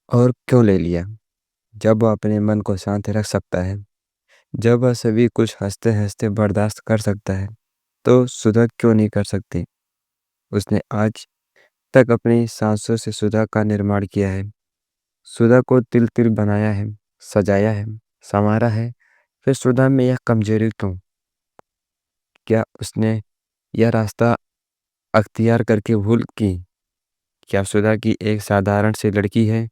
और क्यों ले लिया? जब वह अपने मन को शांत रख सकता है, जब वह सभी कुछ हँसते-हँसते बर्दाश्त कर सकता है, तो सुधा क्यों नहीं कर सकती? उसने आज तक अपनी साँसों से सुधा का निर्माण किया है, सुधा को तिल-तिल बनाया है, सजाया है, सँवारा है, फिर सुधा में यह कमज़ोरी क्यों? क्या उसने यह रास्ता अख्तियार करके भूल की? क्या सुधा की एक साधारण सी लड़की है,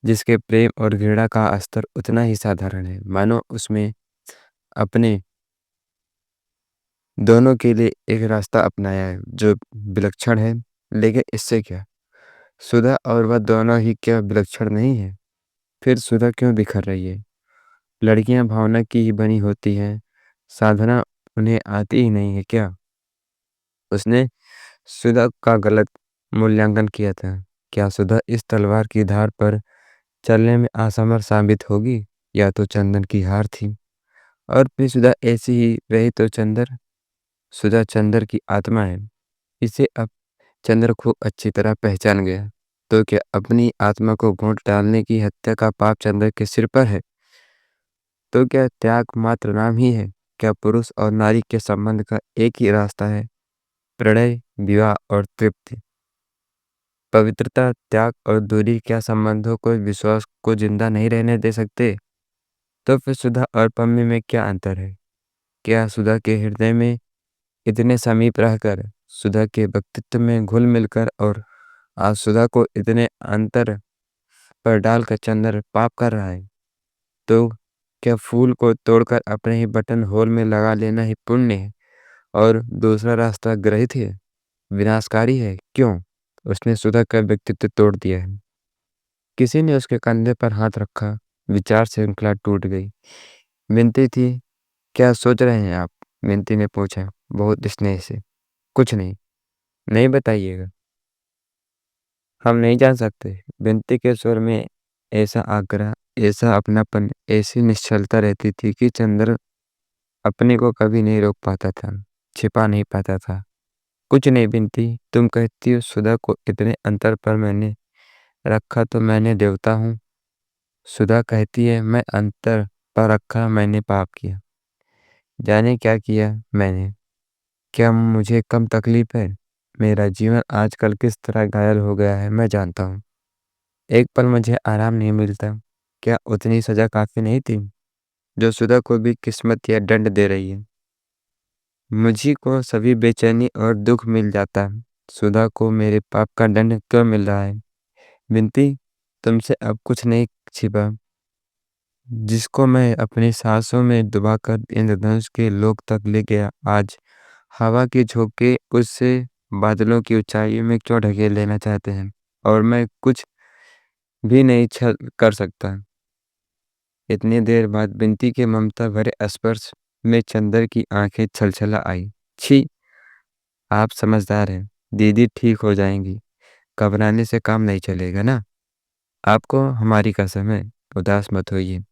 जिसके प्रेम और घृणा का स्तर उतना ही साधारण है, मानो उसमें अपने दोनों के लिए एक रास्ता अपनाया है जो विलक्षण है, लेकिन इससे क्या? सुधा और वह दोनों ही क्या विलक्षण नहीं है? फिर सुधा क्यों बिखर रही है? लड़कियां भावना की ही बनी होती हैं, साधना उन्हें आती ही नहीं है क्या? उसने सुधा का गलत मूल्यांकन किया था। क्या सुधा इस तलवार की धार पर चलने में असमर्थ साबित होगी, या तो चंदन की हार थी और फिर सुधा ऐसी ही रही तो सुधा चंदर की आत्मा है। इसे अब चंद्र खूब अच्छी तरह पहचान गया। तो क्या अपनी आत्मा को घोंट डालने की हत्या का पाप चंद्र के सिर पर है? तो क्या त्याग मात्र नाम ही है? क्या पुरुष और नारी के संबंध का एक ही रास्ता है? प्रणय, विवाह और तृप्ति। पवित्रता, त्याग और दूरी क्या संबंधों को, विश्वास को जिंदा नहीं रहने दे सकते? तो फिर सुधा और पम्मी में क्या अंतर है? क्या सुधा के हृदय में इतने समीप रहकर, सुधा के व्यक्तित्व में घुल मिलकर और आज सुधा को इतने अंतर पर डालकर चंद्र पाप कर रहा है? तो क्या फूल को तोड़कर अपने ही बटन होल में लगा लेना ही पुण्य है और दूसरा रास्ता ग्रहित है, विनाशकारी है? क्यों? उसने सुधा का व्यक्तित्व तोड़ दिया है। किसी ने उसके कंधे पर हाथ रखा, विचार श्रृंखला टूट गई। विनती थी, क्या सोच रहे हैं आप? विनती ने पूछा, बहुत स्नेह से। कुछ नहीं, नहीं बताइएगा। हम नहीं जान सकते। विनती के स्वर में ऐसा आग्रह, ऐसा अपनापन, ऐसी निश्चलता रहती थी कि चंद्र अपने को कभी नहीं रोक पाता था, छिपा नहीं पाता था। कुछ नहीं विनती, तुम कहती हो सुधा को इतने अंतर पर मैंने रखा तो मैंने देवता हूँ। सुधा कहती है मैं अंतर पर रखा, मैंने पाप किया। जाने क्या किया मैंने? क्या मुझे कम तकलीफ है? मेरा जीवन आजकल किस तरह घायल हो गया है मैं जानता हूँ। एक पल मुझे आराम नहीं मिलता। क्या उतनी सजा काफी नहीं थी जो सुधा को भी किस्मत या दंड दे रही है? मुझी को सभी बेचैनी और दुख मिल जाता है, सुधा को मेरे पाप का दंड क्यों मिल रहा है? विनती, तुमसे अब कुछ नहीं छिपा। जिसको मैं अपनी सांसों में दबाकर इंद्रधनुष के लोक तक ले गया, आज हवा के झोंके उससे बादलों की ऊंचाइयों में क्यों ढकेल लेना चाहते हैं, और मैं कुछ भी नहीं छल कर सकता। इतनी देर बाद बिनती के ममता भरे स्पर्श में चंदर की आंखें छलछला आई। छी, आप समझदार हैं, दीदी ठीक हो जाएंगी, घबराने से काम नहीं चलेगा ना। आपको हमारी कसम है, उदास मत होइए,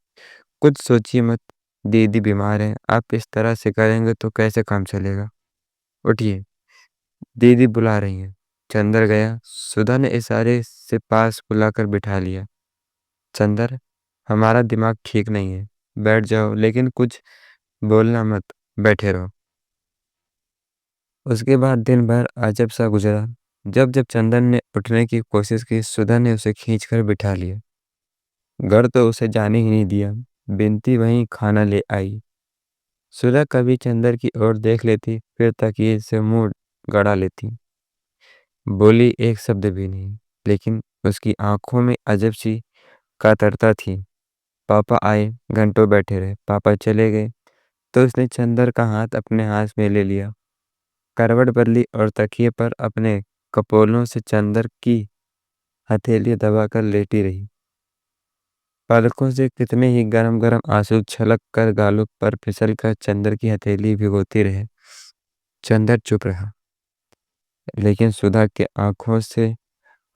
कुछ सोचिए मत। दीदी बीमार है, आप इस तरह से करेंगे तो कैसे काम चलेगा? उठिए, दीदी बुला रही हैं। चंदर गया। सुधा ने इशारे से पास बुलाकर बिठा लिया। चंदर, हमारा दिमाग ठीक नहीं है, बैठ जाओ, लेकिन कुछ बोलना मत, बैठे रहो। उसके बाद दिन भर अजब सा गुजरा। जब जब चंदन ने उठने की कोशिश की, सुधा ने उसे खींचकर बिठा लिया। घर तो उसे जाने ही नहीं दिया। बिनती वहीं खाना ले आई। सुधा कभी चंदर की ओर देख लेती, फिर तकिए से मुंह गड़ा लेती। बोली एक शब्द भी नहीं, लेकिन उसकी आंखों में अजब सी कातरता थी। पापा आए, घंटों बैठे रहे, पापा चले गए तो उसने चंदर का हाथ अपने हाथ में ले लिया, करवट बदली और तकिए पर अपने कपोलों से चंदर की हथेली दबाकर लेटी रही। पलकों से कितने ही गरम गरम आंसू छलक कर गालों पर फिसल कर चंदर की हथेली भिगोती रहे। चंदर चुप रहा, लेकिन सुधा के आंखों से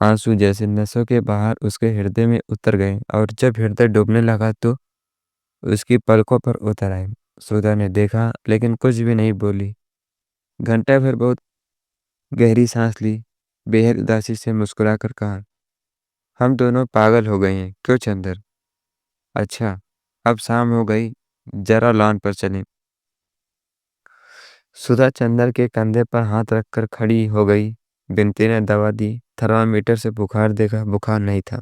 आंसू जैसे नसों के बाहर उसके हृदय में उतर गए, और जब हृदय डूबने लगा तो उसकी पलकों पर उतर आए। सुधा ने देखा, लेकिन कुछ भी नहीं बोली। घंटा भर बहुत गहरी सांस ली, बेहद उदासी से मुस्कुरा कर कहा, हम दोनों पागल हो गए हैं, क्यों चंदर? अच्छा, अब शाम हो गई, जरा लॉन पर चलें। सुधा चंदर के कंधे पर हाथ रखकर खड़ी हो गई। बिनती ने दवा दी, थर्मामीटर से बुखार देखा, बुखार नहीं था।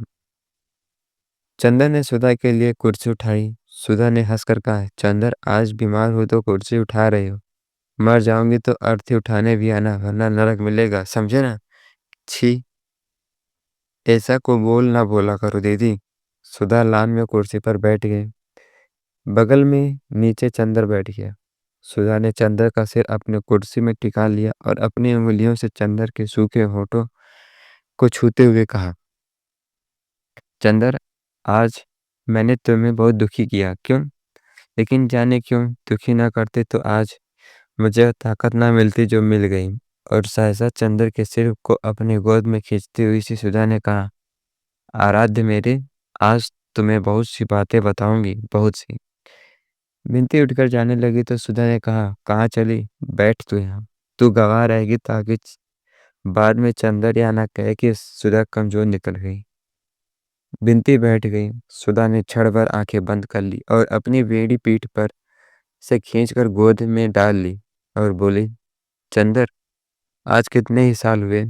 चंदर ने सुधा के लिए कुर्सी उठाई। सुधा ने हंसकर कहा, चंदर आज बीमार हो तो कुर्सी उठा रहे हो, मर जाऊंगी तो अर्थी उठाने भी आना, वरना नरक मिलेगा, समझे ना? छी, ऐसा को बोल ना बोला करो दीदी। सुधा लान में कुर्सी पर बैठ गई। बगल में नीचे चंदर बैठ गया। सुधा ने चंदर का सिर अपने कुर्सी में टिका लिया और अपनी उंगलियों से चंदर के सूखे होठों को छूते हुए कहा, चंदर, आज मैंने तुम्हें बहुत दुखी किया, क्यों? लेकिन जाने क्यों दुखी ना करते तो आज मुझे ताकत ना मिलती जो मिल गई। और सहसा चंदर के सिर को अपनी गोद में खींचती हुई सी सुधा ने कहा, आराध्य मेरे, आज तुम्हें बहुत सी बातें बताऊंगी, बहुत सी। बिनती उठकर जाने लगी तो सुधा ने कहा, कहाँ चली? बैठ तू यहाँ, तू गवाह रहेगी ताकि बाद में चंदर या ना कहे कि सुधा कमजोर निकल गई। बिनती बैठ गई। सुधा ने क्षण भर आंखें बंद कर ली और अपनी बेड़ी पीठ पर से खींचकर गोद में डाल ली और बोली, चंदर, आज कितने ही साल हुए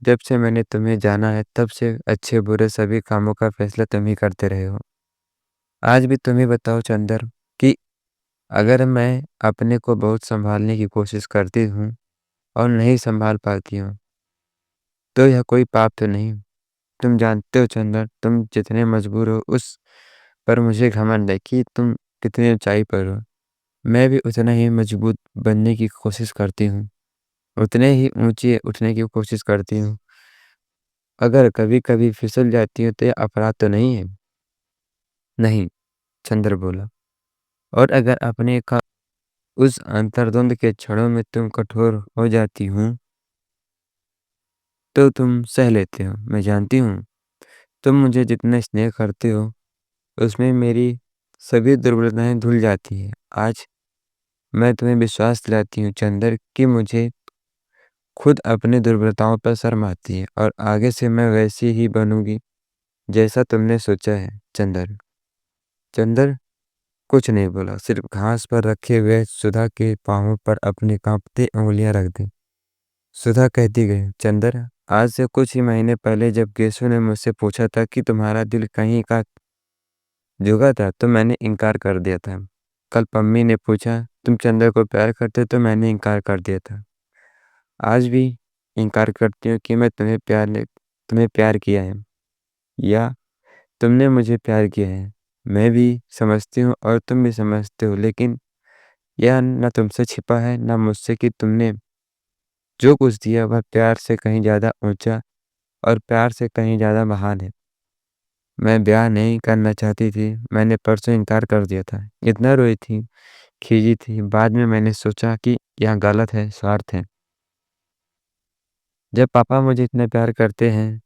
जब से मैंने तुम्हें जाना है, तब से अच्छे बुरे सभी कामों का फैसला तुम ही करते रहे हो। आज भी तुम ही बताओ चंदर कि अगर मैं अपने को बहुत संभालने की कोशिश करती हूँ और नहीं संभाल पाती हूँ, तो यह कोई पाप तो नहीं? तुम जानते हो चंदर, तुम जितने मजबूर हो उस पर मुझे घमंड है कि तुम कितनी ऊंचाई पर हो। मैं भी उतना ही मजबूत बनने की कोशिश करती हूँ, उतने ही ऊंचे उठने की कोशिश करती हूँ। अगर कभी कभी फिसल जाती हूँ तो यह अपराध तो नहीं है? नहीं, चंद्र बोला। और अगर अपने का उस अंतर्द्वंद के क्षणों में तुम कठोर हो जाती हूँ तो तुम सह लेते हो। मैं जानती हूँ तुम मुझे जितना स्नेह करते हो उसमें मेरी सभी दुर्बलताएं धुल जाती हैं। आज मैं तुम्हें विश्वास दिलाती हूँ चंदर कि मुझे खुद अपनी दुर्बलताओं पर शर्म आती है और आगे से मैं वैसी ही बनूंगी जैसा तुमने सोचा है। चंदर चंदर कुछ नहीं बोला, सिर्फ घास पर रखे हुए सुधा के पांवों पर अपनी कांपती उंगलियां रख दी। सुधा कहती गई, चंदर, आज से कुछ ही महीने पहले जब गेसु ने मुझसे पूछा था कि तुम्हारा दिल कहीं का जुगा था तो मैंने इनकार कर दिया था। कल पम्मी ने पूछा तुम चंदर को प्यार करते तो मैंने इनकार कर दिया था। आज भी इनकार करती हूँ कि मैं तुम्हें प्यार किया है या तुमने मुझे प्यार किया है। मैं भी समझती हूँ और तुम भी समझते हो, लेकिन यह न तुमसे छिपा है न मुझसे कि तुमने जो कुछ दिया वह प्यार से कहीं ज़्यादा ऊंचा और प्यार से कहीं ज़्यादा महान है। मैं ब्याह नहीं करना चाहती थी, मैंने परसों इनकार कर दिया था। इतना रोई थी, खींची थी, बाद में मैंने सोचा कि यह गलत है, स्वार्थ है। जब पापा मुझे इतना प्यार करते हैं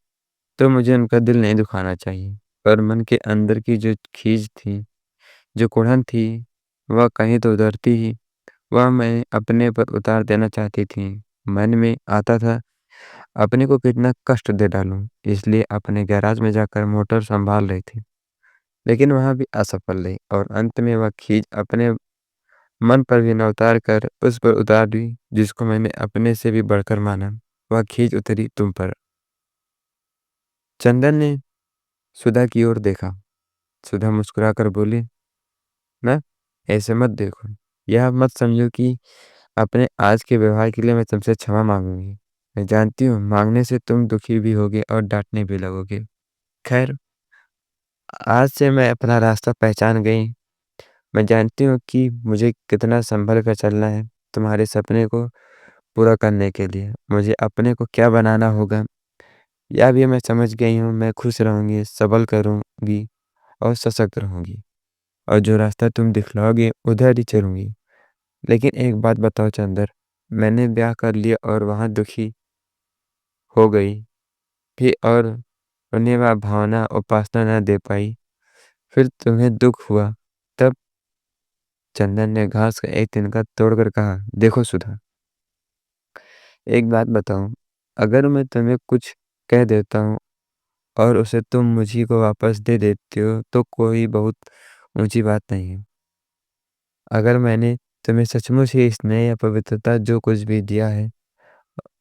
तो मुझे उनका दिल नहीं दुखाना चाहिए। पर मन के अंदर की जो खींच थी, जो कुढ़न थी, वह कहीं तो उतरती ही, वह मैं अपने पर उतार देना चाहती थी। मन में आता था अपने को कितना कष्ट दे डालूं, इसलिए अपने गैराज में जाकर मोटर संभाल रही थी, लेकिन वहां भी असफल रही और अंत में वह खींच अपने मन पर भी न उतार कर उस पर उतार दी जिसको मैंने अपने से भी बढ़कर माना। वह खींच उतरी तुम पर। चंदन ने सुधा की ओर देखा। सुधा मुस्कुराकर बोली, ना, ऐसे मत देखो, यह मत समझो कि अपने आज के व्यवहार के लिए मैं तुमसे क्षमा मांगूंगी। मैं जानती हूँ मांगने से तुम दुखी भी होगे और डांटने भी लगोगे। खैर, आज से मैं अपना रास्ता पहचान गई। मैं जानती हूँ कि मुझे कितना संभल कर चलना है तुम्हारे सपने को पूरा करने के लिए। मुझे अपने को क्या बनाना होगा यह भी मैं समझ गई हूँ। मैं खुश रहूंगी, सबल करूंगी और सशक्त रहूंगी, और जो रास्ता तुम दिखलाओगे उधर ही चलूंगी। लेकिन एक बात बताओ चंदर, मैंने ब्याह कर लिया और वहां दुखी हो गई फिर, और उन्हें वह भावना उपासना न दे पाई, फिर तुम्हें दुख हुआ तब? चंदन ने घास का एक तिनका तोड़कर कहा, देखो सुधा, एक बात बताऊं, अगर मैं तुम्हें कुछ कह देता हूँ और उसे तुम मुझी को वापस दे देते हो तो कोई बहुत ऊँची बात नहीं है। अगर मैंने तुम्हें सचमुच ही स्नेह या पवित्रता जो कुछ भी दिया है,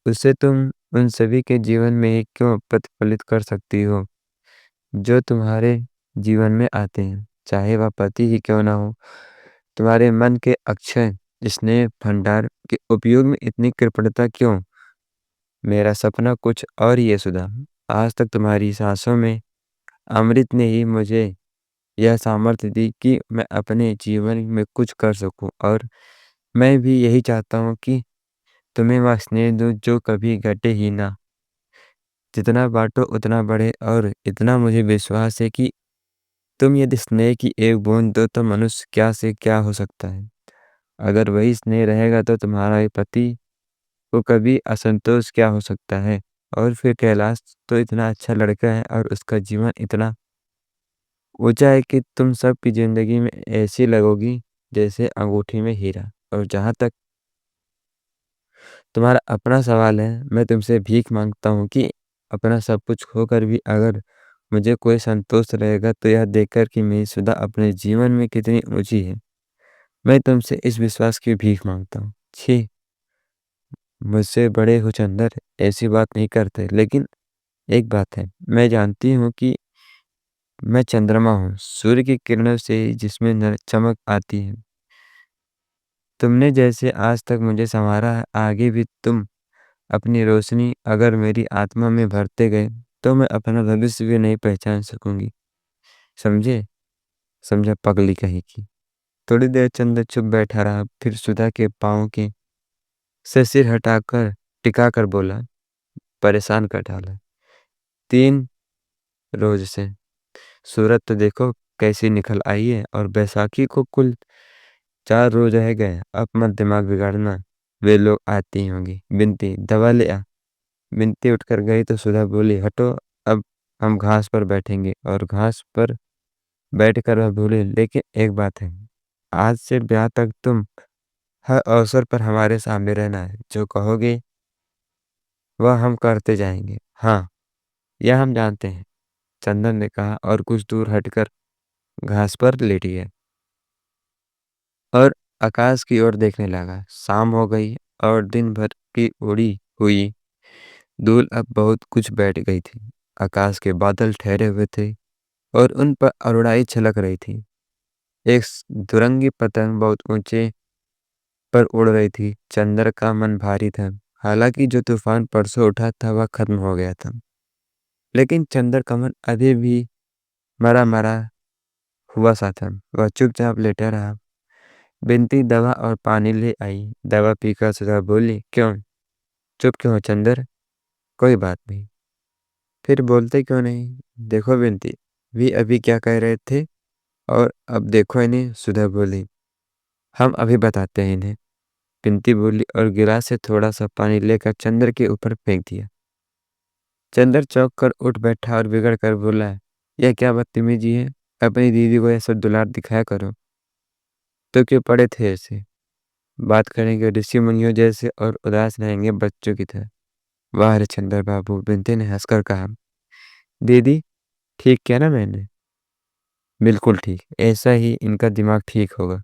उसे तुम उन सभी के जीवन में ही क्यों प्रतिफलित कर सकती हो, जो तुम्हारे जीवन में आते हैं, चाहे वह पति ही क्यों ना हो। तुम्हारे मन के अक्षय स्नेह भंडार के उपयोग में इतनी कृपणता क्यों? मेरा सपना कुछ और ही है सुधा। आज तक तुम्हारी सांसों में अमृत ने ही मुझे यह सामर्थ्य दी कि मैं अपने जीवन में कुछ कर सकूं, और मैं भी यही चाहता हूं कि तुम्हें वह स्नेह दूं जो कभी घटे ही ना। जितना बांटो उतना बढ़े, और इतना मुझे विश्वास है कि तुम यदि स्नेह की एक बूंद दो तो मनुष्य क्या से क्या हो सकता है। अगर वही स्नेह रहेगा तो तुम्हारा ये पति को कभी असंतोष क्या हो सकता है। और फिर कैलाश तो इतना अच्छा लड़का है और उसका जीवन इतना ऊंचा है कि तुम सबकी जिंदगी में ऐसी लगोगी जैसे अंगूठी में हीरा। और जहां तक तुम्हारा अपना सवाल है, मैं तुमसे भीख मांगता हूँ कि अपना सब कुछ खोकर भी अगर मुझे कोई संतोष रहेगा तो यह देखकर कि मेरी सुधा अपने जीवन में कितनी ऊंची है। मैं तुमसे इस विश्वास की भीख मांगता हूँ। छी, मुझसे बड़े हो चंदर, ऐसी बात नहीं करते। लेकिन एक बात है, मैं जानती हूँ कि मैं चंद्रमा हूँ, सूर्य की किरणों से जिसमें चमक आती है। तुमने जैसे आज तक मुझे संवारा है, आगे भी तुम अपनी रोशनी अगर मेरी आत्मा में भरते गए तो मैं अपना भविष्य भी नहीं पहचान सकूंगी। समझे? समझा पगली कहीं की। थोड़ी देर चंद्र चुप बैठा रहा, फिर सुधा के पाँव के से सिर हटाकर टिकाकर बोला, परेशान कर डाला। 3 रोज से सूरत तो देखो कैसी निकल आई है, और बैसाखी को कुल 4 रोज रह गए। अब मत दिमाग बिगाड़ना, वे लोग आती होंगी। बिनती, दवा ले आ। बिनती उठकर गई तो सुधा बोली, हटो, अब हम घास पर बैठेंगे। और घास पर बैठकर वह बोली, लेकिन एक बात है, आज से ब्याह तक तुम हर अवसर पर हमारे सामने रहना है। जो कहोगे वह हम करते जाएंगे। हाँ, यह हम जानते हैं, चंदन ने कहा और कुछ दूर हटकर घास पर लेट गया और आकाश की ओर देखने लगा। शाम हो गई और दिन भर की उड़ी हुई धूल अब बहुत कुछ बैठ गई थी। आकाश के बादल ठहरे हुए थे और उन पर अरुणाई छलक रही थी। एक दुरंगी पतंग बहुत ऊंचे पर उड़ रही थी। चंद्र का मन भारी था। हालांकि जो तूफान परसों उठा था वह खत्म हो गया था, लेकिन चंद्र का मन अभी भी मरा मरा हुआ सा था। वह चुपचाप लेटा रहा। बिनती दवा और पानी ले आई। दवा पीकर सुधा बोली, क्यों चुप क्यों हो चंद्र? कोई बात नहीं। फिर बोलते क्यों नहीं? देखो बिनती, भी अभी क्या कह रहे थे और अब देखो इन्हें। सुधा बोली, हम अभी बताते हैं इन्हें। बिनती बोली और गिलास से थोड़ा सा पानी लेकर चंद्र के ऊपर फेंक दिया। चंद्र चौंक कर उठ बैठा और बिगड़ कर बोला, यह क्या बदतमीजी है? अपनी दीदी को ऐसा दुलार दिखाया करो। तो क्यों पड़े थे ऐसे? बात करेंगे ऋषि मुनियों जैसे और उदास रहेंगे बच्चों की तरह। वाह हरिश्चंद्र बाबू, बिनती ने हंसकर कहा। दीदी, ठीक किया ना मैंने? बिल्कुल ठीक, ऐसा ही इनका दिमाग ठीक होगा।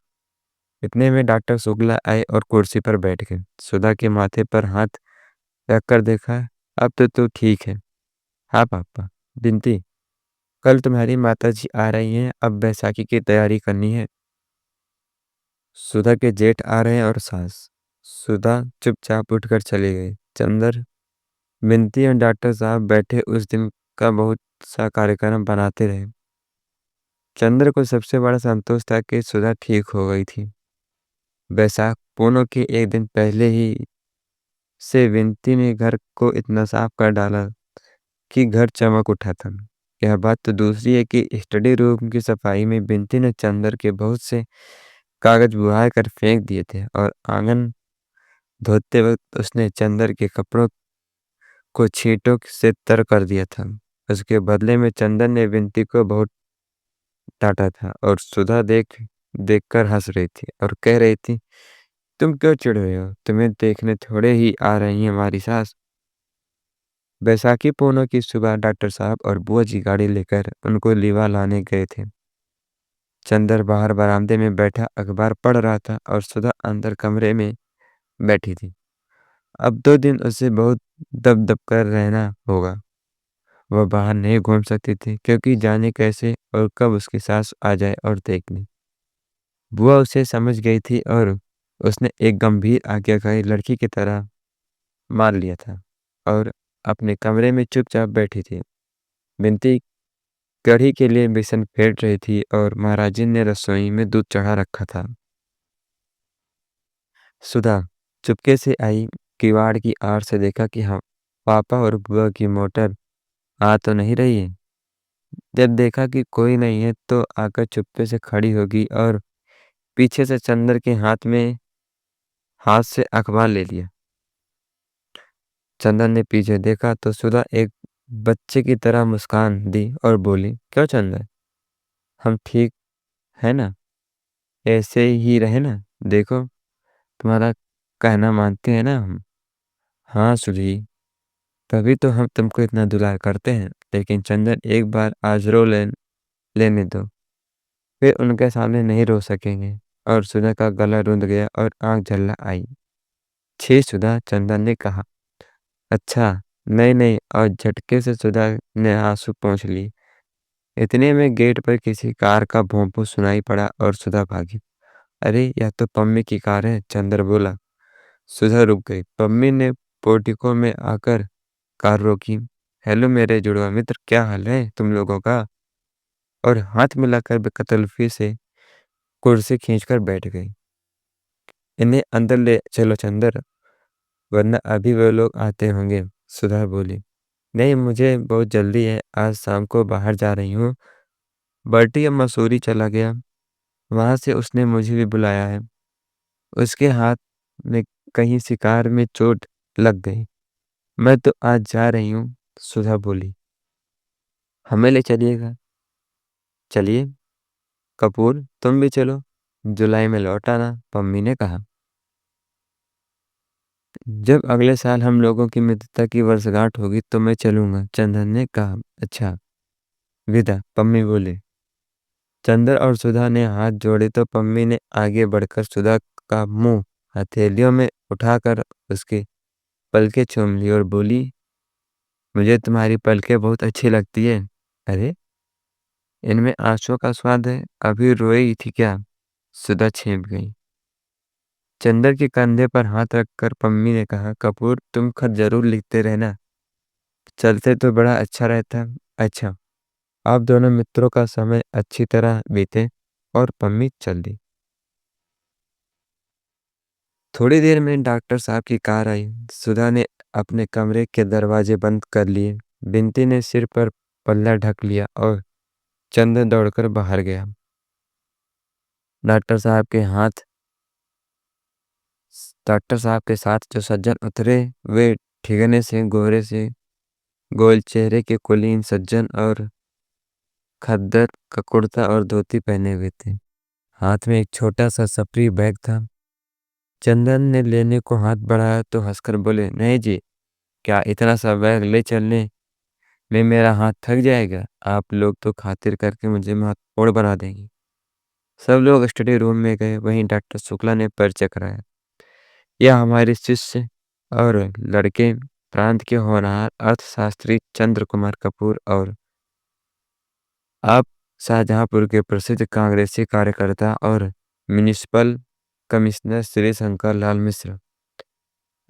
इतने में डॉक्टर शुक्ला आए और कुर्सी पर बैठ गए। सुधा के माथे पर हाथ रखकर देखा, अब तो तू ठीक है। हाँ पापा। बिनती, कल तुम्हारी माताजी आ रही हैं, अब बैसाखी की तैयारी करनी है। सुधा के जेठ आ रहे हैं और सास। सुधा चुपचाप उठकर चली गई। चंदर, बिनती और डॉक्टर साहब बैठे उस दिन का बहुत सा कार्यक्रम बनाते रहे। चंद्र को सबसे बड़ा संतोष था कि सुधा ठीक हो गई थी। बैसाख पूर्णिमा के एक दिन पहले ही से बिनती ने घर को इतना साफ कर डाला कि घर चमक उठा था। यह बात तो दूसरी है कि स्टडी रूम की सफाई में बिनती ने चंदर के बहुत से कागज बुहा कर फेंक दिए थे, और आंगन धोते वक्त उसने चंदर के कपड़ों को छींटों से तर कर दिया था। उसके बदले में चंदन ने बिनती को बहुत डांटा था, और सुधा देखकर हंस रही थी और कह रही थी, तुम क्यों चिढ़ रहे हो? तुम्हें देखने थोड़े ही आ रही है हमारी सास। बैसाखी पूर्णिमा की सुबह डॉक्टर साहब और बुआ जी गाड़ी लेकर उनको लीवा लाने गए थे। चंदर बाहर बरामदे में बैठा अखबार पढ़ रहा था और सुधा अंदर कमरे में बैठी थी। अब 2 दिन उसे बहुत दब-दब कर रहना होगा। वह बाहर नहीं घूम सकती थी क्योंकि जाने कैसे और कब उसकी सास आ जाए और देख ले। बुआ उसे समझ गई थी और उसने एक गंभीर आज्ञाकारी लड़की की तरह मान लिया था और अपने कमरे में चुपचाप बैठी थी। बिनती कढ़ी के लिए बेसन फेंट रही थी और महाराजिन ने रसोई में दूध चढ़ा रखा था। सुधा चुपके से आई, किवाड़ की आड़ से देखा कि हाँ, पापा और बुआ की मोटर आ तो नहीं रही है। जब देखा कि कोई नहीं है तो आकर चुप्पे से खड़ी होगी और पीछे से चंदर के हाथ से अखबार ले लिया। चंदन ने पीछे देखा तो सुधा एक बच्चे की तरह मुस्कान दी और बोली, क्यों चंदन, हम ठीक है ना? ऐसे ही रहे ना? देखो, तुम्हारा कहना मानते हैं ना हम। हाँ सुधी, तभी तो हम तुमको इतना दुलार करते हैं। लेकिन चंदन, एक बार आज लेने दो, फिर उनके सामने नहीं रो सकेंगे। और सुधा का गला रुंध गया और आंख झल्ला आई। छी सुधा, चंदन ने कहा। अच्छा, नहीं नहीं, और झटके से सुधा ने आंसू पोंछ ली। इतने में गेट पर किसी कार का भोंपू सुनाई पड़ा और सुधा भागी। अरे, यह तो पम्मी की कार है, चंदर बोला। सुधा रुक गई। पम्मी ने पोर्टिको में आकर कार रोकी। हेलो मेरे जुड़वा मित्र, क्या हाल है तुम लोगों का? और हाथ मिलाकर बेकतलफी से कुर्सी खींचकर बैठ गई। इन्हें अंदर ले चलो चंदर, वरना अभी वो लोग आते होंगे, सुधा बोली। नहीं, मुझे बहुत जल्दी है, आज शाम को बाहर जा रही हूँ। बर्टी अब मसूरी चला गया, वहां से उसने मुझे भी बुलाया है। उसके हाथ में कहीं शिकार में चोट लग गई। मैं तो आज जा रही हूँ, सुधा बोली। हमें ले चलिएगा? चलिए। कपूर, तुम भी चलो, जुलाई में लौट आना, पम्मी ने कहा। जब अगले साल हम लोगों की मित्रता की वर्षगांठ होगी तो मैं चलूंगा, चंदन ने कहा। अच्छा, विदा, पम्मी बोले। चंदर और सुधा ने हाथ जोड़े तो पम्मी ने आगे बढ़कर सुधा का मुंह हथेलियों में उठाकर उसकी पलकें चूम ली और बोली, मुझे तुम्हारी पलकें बहुत अच्छी लगती है। अरे, इनमें आंसुओं का स्वाद है, अभी रोई थी क्या? सुधा छेप गई। चंदर के कंधे पर हाथ रखकर पम्मी ने कहा, कपूर, तुम खत जरूर लिखते रहना, चलते तो बड़ा अच्छा रहता। अच्छा। आप दोनों मित्रों का समय अच्छी तरह बीते और पम्मी चल दी। थोड़ी देर में डॉक्टर साहब की कार आई। सुधा ने अपने कमरे के दरवाजे बंद कर लिए। बिनती ने सिर पर पल्ला ढक लिया और चंदन दौड़कर बाहर गया। डॉक्टर साहब के हाथ डॉक्टर साहब के साथ जो सज्जन उतरे वे ठिगने से गोरे से गोल चेहरे के कुलीन सज्जन और खद्दर का कुर्ता और धोती पहने हुए थे। हाथ में एक छोटा सा सफरी बैग था। चंदन ने लेने को हाथ बढ़ाया तो हंसकर बोले, नहीं जी, क्या इतना सा बैग ले चलने में मेरा हाथ थक जाएगा? आप लोग तो खातिर करके मुझे महत्वपूर्ण बना देंगे। सब लोग स्टडी रूम में गए। वहीं डॉक्टर शुक्ला ने परिचय कराया। यह हमारे शिष्य और लड़के, प्रांत के होनहार अर्थशास्त्री चंद्र कुमार कपूर, और आप शाहजहांपुर के प्रसिद्ध कांग्रेसी कार्यकर्ता और म्युनिसिपल कमिश्नर श्री शंकर लाल मिश्र।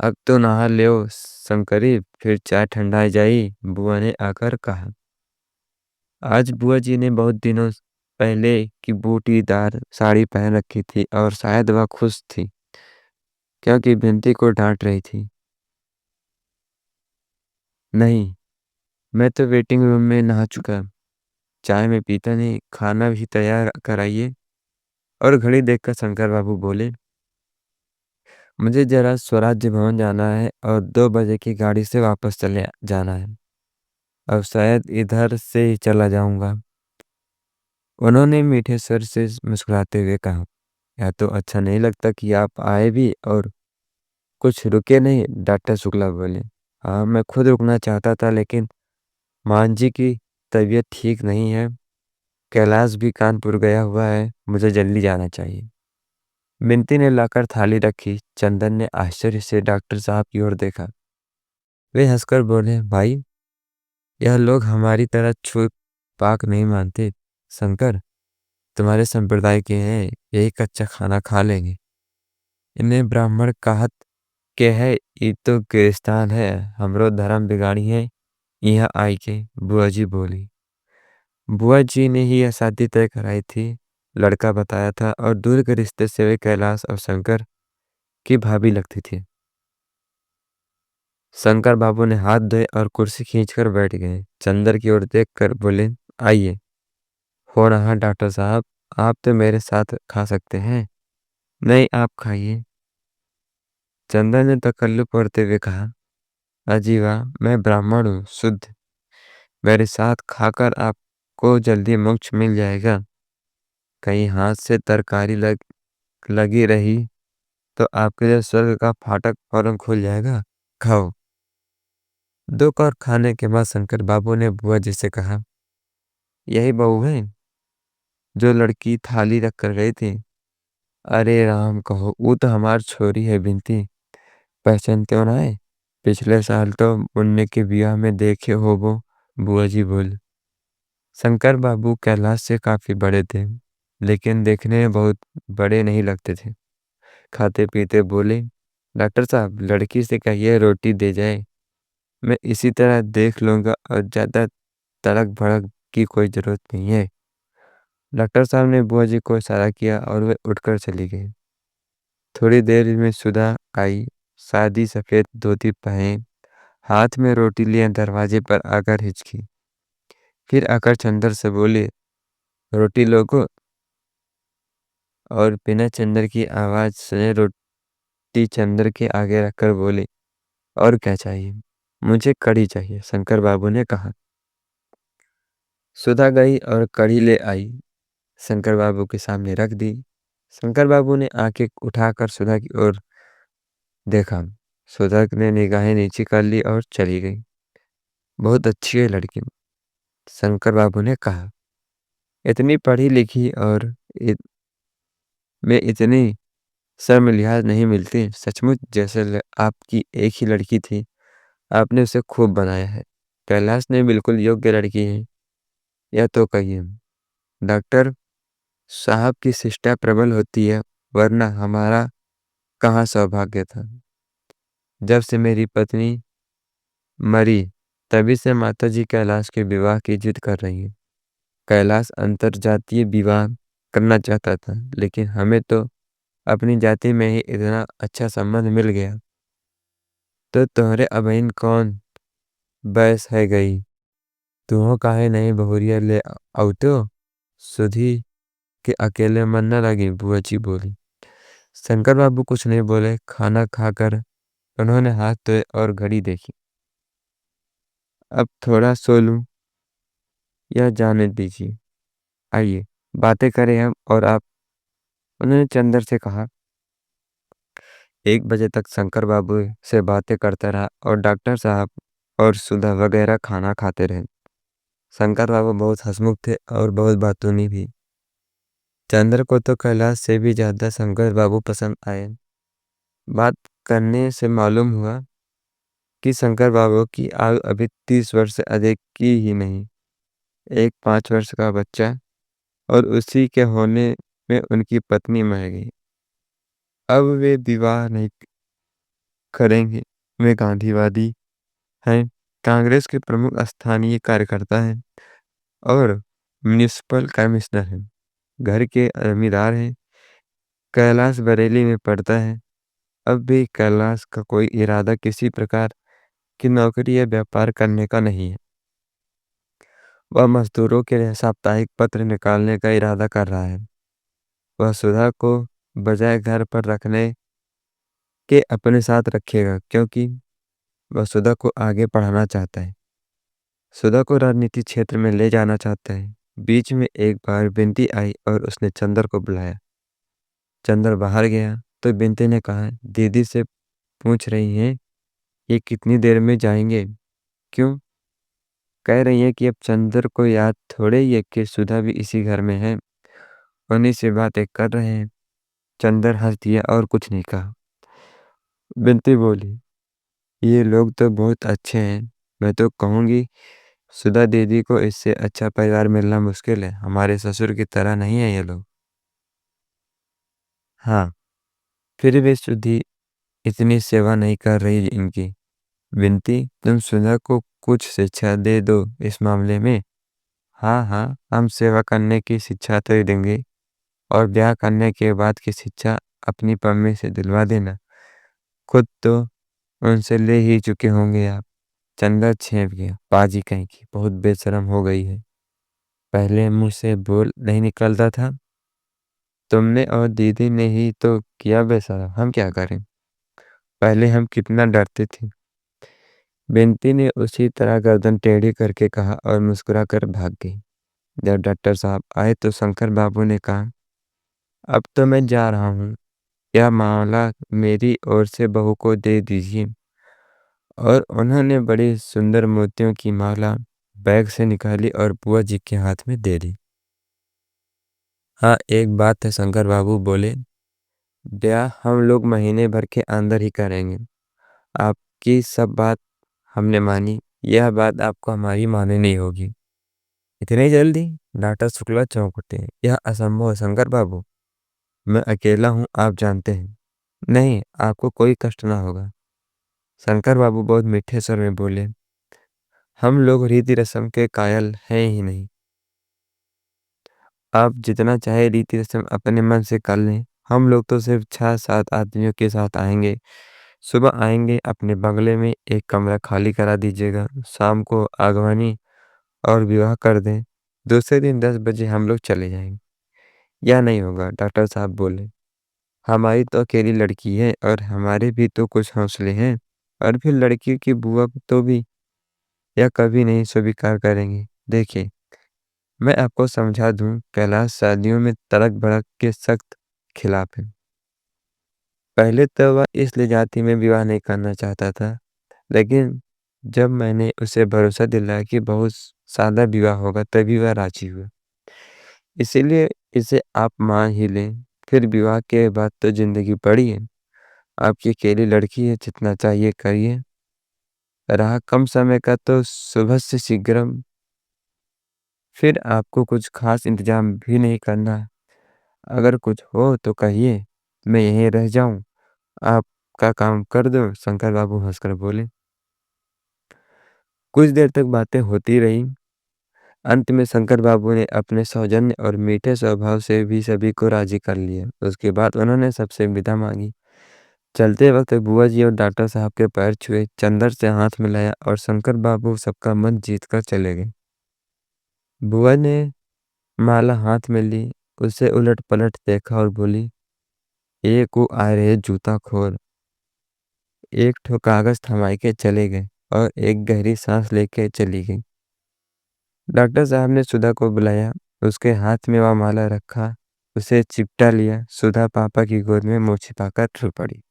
अब तो नहा लियो शंकरी, फिर चाय ठंडाई जाई, बुआ ने आकर कहा। आज बुआ जी ने बहुत दिनों पहले की बूटीदार साड़ी पहन रखी थी और शायद वह खुश थी क्योंकि बिनती को डांट रही थी। नहीं, मैं तो वेटिंग रूम में नहा चुका, चाय में पीता नहीं, खाना भी तैयार कराइए। और घड़ी देखकर शंकर बाबू बोले, मुझे जरा स्वराज्य भवन जाना है और 2 बजे की गाड़ी से वापस चले जाना है। अब शायद इधर से ही चला जाऊंगा। उन्होंने मीठे स्वर से मुस्कुराते हुए कहा, यह तो अच्छा नहीं लगता कि आप आए भी और कुछ रुके नहीं। डॉक्टर शुक्ला बोले, हाँ, मैं खुद रुकना चाहता था लेकिन मान जी की तबीयत ठीक नहीं है। कैलाश भी कानपुर गया हुआ है, मुझे जल्दी जाना चाहिए। मिंती ने लाकर थाली रखी। चंदन ने आश्चर्य से डॉक्टर साहब की ओर देखा। वे हंसकर बोले, भाई, यह लोग हमारी तरह छूत पाक नहीं मानते। शंकर तुम्हारे संप्रदाय के हैं, यही कच्चा खाना खा लेंगे। इन्हें ब्राह्मण कहत के है, ये तो गिरस्तान है, हमरो धर्म बिगाड़ी है। यहाँ आई के बुआ जी बोली। बुआ जी ने ही यह शादी तय कराई थी, लड़का बताया था, और दूर के रिश्ते से वे कैलाश और शंकर की भाभी लगती थी। शंकर बाबू ने हाथ धोए और कुर्सी खींचकर बैठ गए। चंदर की ओर देखकर बोले, आइए। हो रहा डॉक्टर साहब, आप तो मेरे साथ खा सकते हैं। नहीं, आप खाइए। चंदन ने तकल्लुफ करते हुए कहा, अजी वाह, मैं ब्राह्मण हूँ शुद्ध। मेरे साथ खाकर आपको जल्दी मोक्ष मिल जाएगा। कहीं हाथ से तरकारी लगी रही तो आपके लिए स्वर्ग का फाटक फौरन खुल जाएगा। खाओ। दो कौर खाने के बाद शंकर बाबू ने बुआ जी से कहा, यही बहू है जो लड़की थाली रख कर गई थी? अरे राम कहो, वो तो हमार छोरी है बिनती। पहचानते हो ना है? पिछले साल तो मुन्ने के ब्याह में देखे हो वो। बुआ जी बोल। शंकर बाबू कैलाश से काफी बड़े थे, लेकिन देखने में बहुत बड़े नहीं लगते थे। खाते पीते बोले, डॉक्टर साहब, लड़की से कहिए रोटी दे जाए। मैं इसी तरह देख लूंगा और ज्यादा तड़क भड़क की कोई जरूरत नहीं है। डॉक्टर साहब ने बुआ जी को इशारा किया और वे उठकर चली गई। थोड़ी देर में सुधा आई। सादी सफेद धोती पहने, हाथ में रोटी लिए दरवाजे पर आकर हिचकी। फिर आकर चंदर से बोली, रोटी लोगो। और बिना चंदर की आवाज सुने रोटी चंदर के आगे रखकर बोली, और क्या चाहिए? मुझे कढ़ी चाहिए, शंकर बाबू ने कहा। सुधा गई और कढ़ी ले आई। शंकर बाबू के सामने रख दी। शंकर बाबू ने आंखें उठाकर सुधा की ओर देखा। सुधा ने निगाहें नीचे कर ली और चली गई। बहुत अच्छी है लड़की, शंकर बाबू ने कहा। इतनी पढ़ी लिखी और में इतनी शर्म लिहाज नहीं मिलती। सचमुच जैसे आपकी एक ही लड़की थी, आपने उसे खूब बनाया है। कैलाश ने बिल्कुल योग्य लड़की है, यह तो कहिए। डॉक्टर साहब की शिष्टा प्रबल होती है, वरना हमारा कहाँ सौभाग्य था। जब से मेरी पत्नी मरी, तभी से माताजी कैलाश के विवाह की जिद कर रही है। कैलाश अंतरजातीय विवाह करना चाहता था, लेकिन हमें तो अपनी जाति में ही इतना अच्छा संबंध मिल गया। तो तुम्हारे अबहिन कौन बैस है गई? तुम्हों काहे नहीं बहुरिया ले आउतो? सुधी के अकेले मन न लगी, बुआ जी बोली। शंकर बाबू कुछ नहीं बोले। खाना खाकर उन्होंने हाथ धोए और घड़ी देखी। अब थोड़ा सो लूं या जाने दीजिए? आइए बातें करें हम और आप। उन्होंने चंदर से कहा। 1 बजे तक शंकर बाबू से बातें करता रहा और डॉक्टर साहब और सुधा वगैरह खाना खाते रहे। शंकर बाबू बहुत हंसमुख थे और बहुत बातूनी भी। चंद्र को तो कैलाश से भी ज्यादा शंकर बाबू पसंद आए। बात करने से मालूम हुआ कि शंकर बाबू की आयु अभी 30 वर्ष से अधिक की ही नहीं। एक 5 वर्ष का बच्चा, और उसी के होने में उनकी पत्नी मर गई। अब वे विवाह नहीं करेंगे। वे गांधीवादी हैं, कांग्रेस के प्रमुख स्थानीय कार्यकर्ता हैं और म्युनिसिपल कमिश्नर हैं। घर के जमींदार हैं। कैलाश बरेली में पढ़ता है। अब भी कैलाश का कोई इरादा किसी प्रकार की नौकरी या व्यापार करने का नहीं है। वह मजदूरों के लिए साप्ताहिक पत्र निकालने का इरादा कर रहा है। वह सुधा को बजाय घर पर रखने के अपने साथ रखेगा, क्योंकि वह सुधा को आगे पढ़ाना चाहता है। सुधा को राजनीति क्षेत्र में ले जाना चाहता है। बीच में एक बार बिनती आई और उसने चंदर को बुलाया। चंदर बाहर गया तो बिनती ने कहा, दीदी से पूछ रही हैं ये कितनी देर में जाएंगे? क्यों? कह रही है कि अब चंदर को याद थोड़े ही है कि सुधा भी इसी घर में है। उन्हीं से बातें कर रहे हैं। चंदर हंस दिया और कुछ नहीं कहा। बिनती बोली, ये लोग तो बहुत अच्छे हैं। मैं तो कहूँगी सुधा दीदी को इससे अच्छा परिवार मिलना मुश्किल है। हमारे ससुर की तरह नहीं है ये लोग। हाँ, फिर भी सुधी इतनी सेवा नहीं कर रही इनकी। विनती, तुम सुधा को कुछ शिक्षा दे दो इस मामले में। हाँ हाँ, हम सेवा करने की शिक्षा तो ही देंगे, और ब्याह करने के बाद की शिक्षा अपनी पम्मी से दिलवा देना। खुद तो उनसे ले ही चुके होंगे आप। चंदा छेप गया। पाजी कहीं की बहुत बेशरम हो गई है। पहले मुंह से बोल नहीं निकलता था। तुमने और दीदी ने ही तो किया बेशरम, हम क्या करें। पहले हम कितना डरते थे। बेंती ने उसी तरह गर्दन टेढ़ी करके कहा और मुस्कुरा कर भाग गई। जब डॉक्टर साहब आए तो शंकर बाबू ने कहा, अब तो मैं जा रहा हूँ। यह मामला मेरी ओर से बहू को दे दीजिए। और उन्होंने बड़ी सुंदर मोतियों की माला बैग से निकाली और बुआ जी के हाथ में दे दी। हाँ, एक बात है, शंकर बाबू बोले, ब्याह हम लोग महीने भर के अंदर ही करेंगे। आपकी सब बात हमने मानी। यह बात आपको हमारी माननी नहीं होगी। इतनी जल्दी? डॉक्टर शुक्ला चौंक उठे। यह असंभव है शंकर बाबू। मैं अकेला हूँ, आप जानते हैं। नहीं, आपको कोई कष्ट ना होगा। शंकर बाबू बहुत मीठे स्वर में बोले, हम लोग रीति रस्म के कायल हैं ही नहीं। आप जितना चाहे रीति रस्म अपने मन से कर लें। हम लोग तो सिर्फ 6-7 आदमियों के साथ आएंगे। सुबह आएंगे, अपने बंगले में एक कमरा खाली करा दीजिएगा। शाम को आगवानी और विवाह कर दें। दूसरे दिन 10 बजे हम लोग चले जाएंगे। यह नहीं होगा, डॉक्टर साहब बोले। हमारी तो अकेली लड़की है और हमारे भी तो कुछ हौसले हैं। और फिर लड़की की बुआ तो भी यह कभी नहीं स्वीकार करेंगे। देखिए, मैं आपको समझा दूं, कैलाश शादियों में तड़क भड़क के सख्त खिलाफ है। पहले तो वह इसलिए जाति में विवाह नहीं करना चाहता था, लेकिन जब मैंने उसे भरोसा दिलाया कि बहुत सादा विवाह होगा तभी वह राजी हुआ। इसीलिए इसे आप मान ही लें। फिर विवाह के बाद तो जिंदगी बड़ी है। आपकी अकेली लड़की है, जितना चाहिए करिए। रहा कम समय का तो सुबह से शीघ्रम। फिर आपको कुछ खास इंतजाम भी नहीं करना। अगर कुछ हो तो कहिए, मैं यहीं रह जाऊं। आपका काम कर दो। शंकर बाबू हंसकर बोले। कुछ देर तक बातें होती रही। अंत में शंकर बाबू ने अपने सौजन्य और मीठे स्वभाव से भी सभी को राजी कर लिया। उसके बाद उन्होंने सबसे विदा मांगी। चलते वक्त बुआ जी और डॉक्टर साहब के पैर छुए, चंदर से हाथ मिलाया और शंकर बाबू सबका मन जीत कर चले गए। बुआ ने माला हाथ में ली, उसे उलट पलट देखा और बोली, एक को आ रहे जूता खोर। एक ठो कागज थमा के चले गए और एक गहरी सांस लेके चली गई। डॉक्टर साहब ने सुधा को बुलाया। उसके हाथ में वह माला रखा, उसे चिपटा लिया। सुधा पापा की गोद में मुँह छिपाकर रो पड़ी।